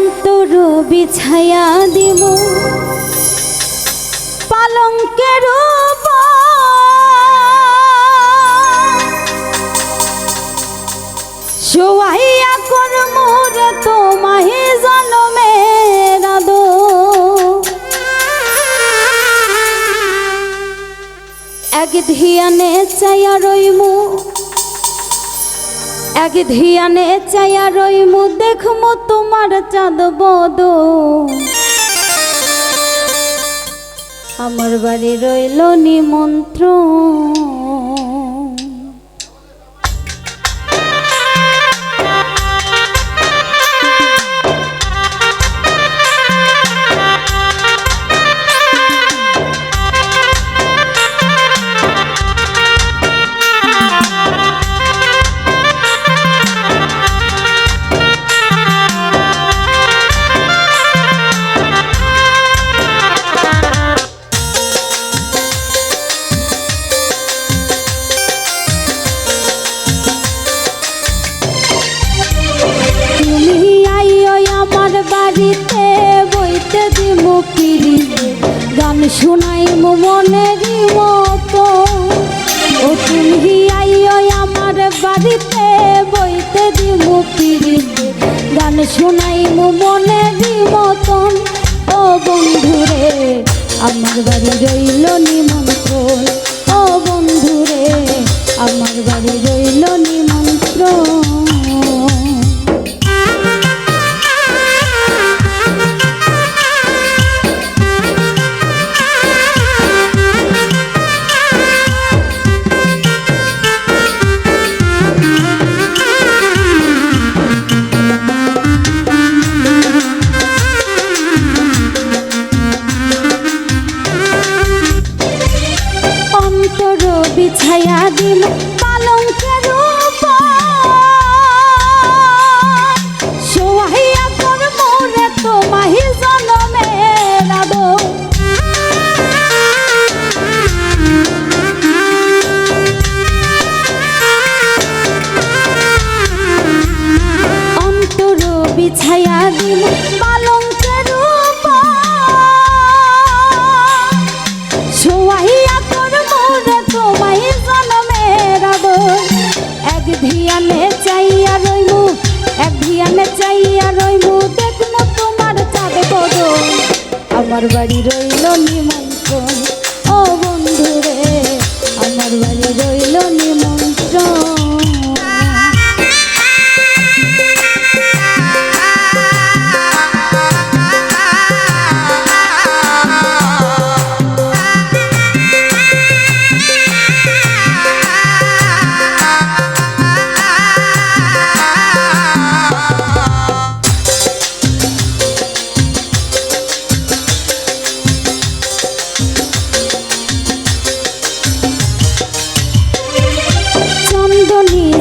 অন্তর বিছায়া দিব পালঙ্কের শোয়াইয়া করমুরে তোমায় জনমের আদো এক ধিয়ানে চাইয়া রইমু এক ধিয়ানে চাইয়া রইমু দেখমু তোমার চাঁদ বদ আমার বাড়ি রইল নিমন্ত্রণ বাড়িতে বইতে দিমু পিরিতে গান শুনাইমু মনেরই মতো ও তুমি আইও আমার বাড়িতে বইতে দিমু পিরিতে গান শুনাইমু মনেরই মতন ও বন্ধুরে আমার বাড়ি রইল নিমন্ত্রণ ও বন্ধুরে আমার বাড়ি রইল নিমন্ত্রণ বিছায়া দিল পালঙ্কের শোয়াইয়া করমুরে তোমায় জনমের আদো অন্তর বিছায়া দিল পালঙ্কের শোয়াইয়া করমুরে তোমায় জনমের আদো এক ধিয়ানে চাইয়া রইমু এক ধিয়ানে চাইয়া রইমু দেখমু তোমার চাঁদ বদ আমার বাড়ি রইল নিমন্ত্রণ ও বন্ধুরে আমার বাড়ি রইল নিমন্ত্রণ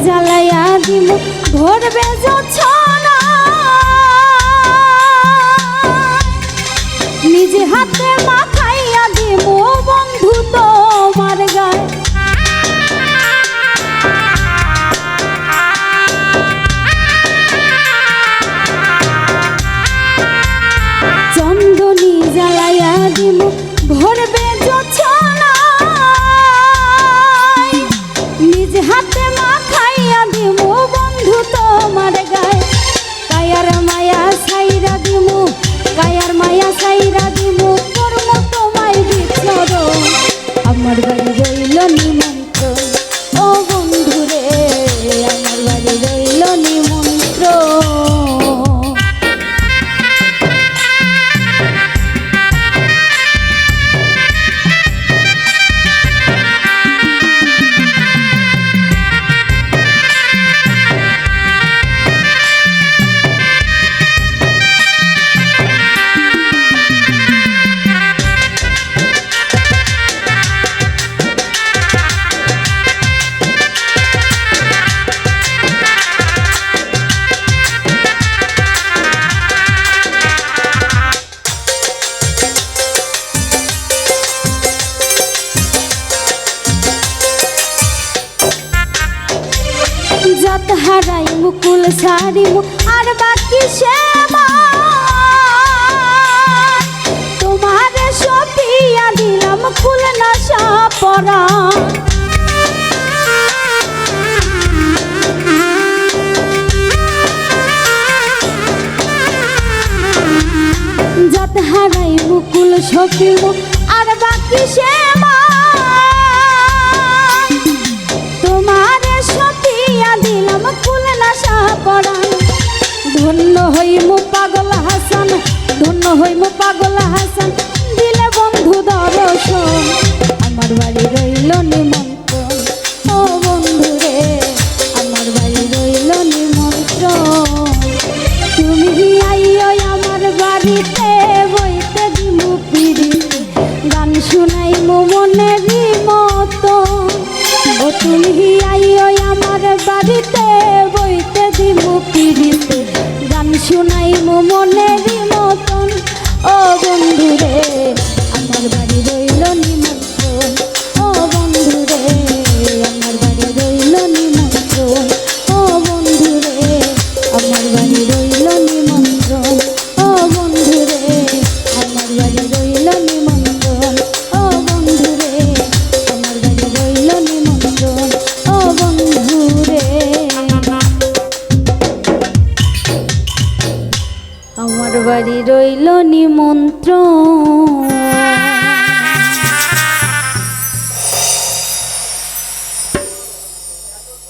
জ্বালাইয়া দিব ভরবে জোছনা নিজে হাতে মাখাইয়া দিব বন্ধু তোমার গায়ে চন্দনী জ্বালাইয়া দিব ভরবে জোছনা নিজে হাতে মাখাইয়া দিমু বন্ধু তোমার গায়ে কায়ার মায়া সাইরা দিমু কায়ার মায়া সাইরা দিমু করম তোমায় বিছরণ আমার বাড়ি রইল নিমন্ত্রণ ও বন্ধুরে আমার বাড়ি রইল নিমন্ত্রণ জাত হারাই মুকুল সারিমু আর বাকি শ্যামা সপিয়া দিলাম খুলনা সাপরা যত হারাই মুকুল সপিব আর বাকি শ্যামা তোমারে সপিয়া দিলাম খুলনা সাপরা ধন্য হইমু পাগল হাসান ধন্য হইমু পাগল হাসান দিলে বন্ধু দর্শন আমার বাড়ি রইল নিমন্ত্রণ ও বন্ধু রে আমার বাড়ি রইল নিমন্ত্রণ তুমি আইও আমার বাড়িতে বইতে দিমু পিড়িতে গান শুনাইমু মনেরই মতো ও তুমি আইও আমার বাড়িতে বইতে দিমু পিড়িতে গান শুনাইমু মনেরই মতন ও বন্ধু রে আমার বাড়ি রইল নিমন্ত্রণ ও বন্ধু রে আমার বাড়ি রইল নিমন্ত্রণ ও বন্ধু রে আমার বাড়ি রইল নিমন্ত্রণ ও বন্ধু রে আমার বাড়ি রইল নিমন্ত্রণ ও বন্ধু রে আমার বাড়ি রইল নিমন্ত্রণ ও বন্ধু রে আমার বাড়ি রইল নিমন্ত্রণ।